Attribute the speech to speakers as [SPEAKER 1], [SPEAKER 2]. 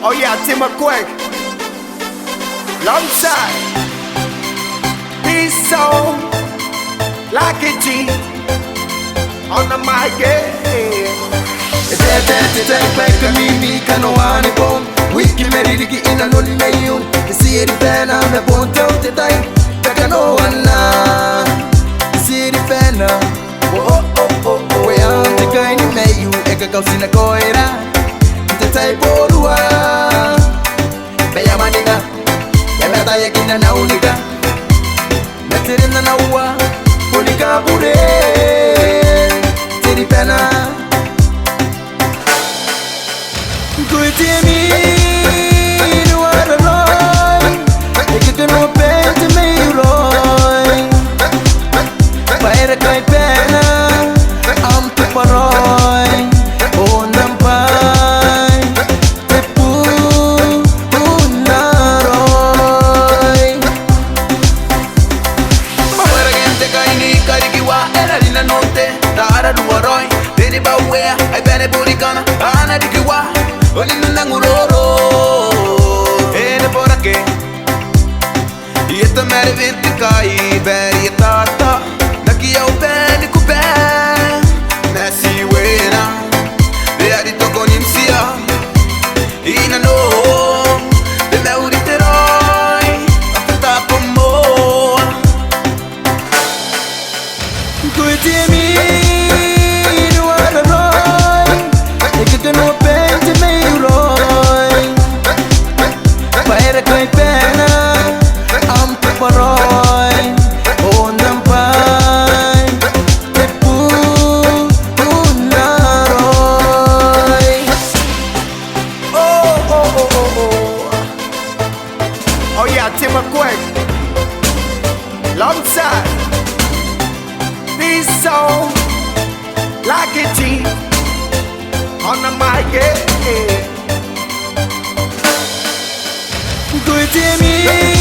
[SPEAKER 1] Oh yeah, Tim McQuack. Long time. This song, like a G on the mic, yeah.
[SPEAKER 2] Peka mimi kanoani bom wiki meririgi ina noni meyun isiri pena me bonte uti dai peka no wana isiri pena we ante kaini meyu eka kausina koira ite tai borua beya maninga ya meta yakina na unika metirina na uwa unika bure isiri pena. Good to me, you are the right. You can open to me, right. By the kind pena, I'm too far right. Oh, nampai, te punaroy. Mawara gente kaini karikiwa era dina note, dara duaroi. Deni bawe, ai bene burikana, ana dikiwa. Oni nanguroro, ene por aqui. E esta mere vinte cai, beri tata. Daqui ao bene cupé, Messi wena. De adito con imsia, ina no. De me uriteroi, afeta como. Cuide me, no ara roy. E que te no pente me.
[SPEAKER 1] Oh yeah, Tim McQuack. Long time. This song, like a G on the mic, yeah.
[SPEAKER 2] Good to me.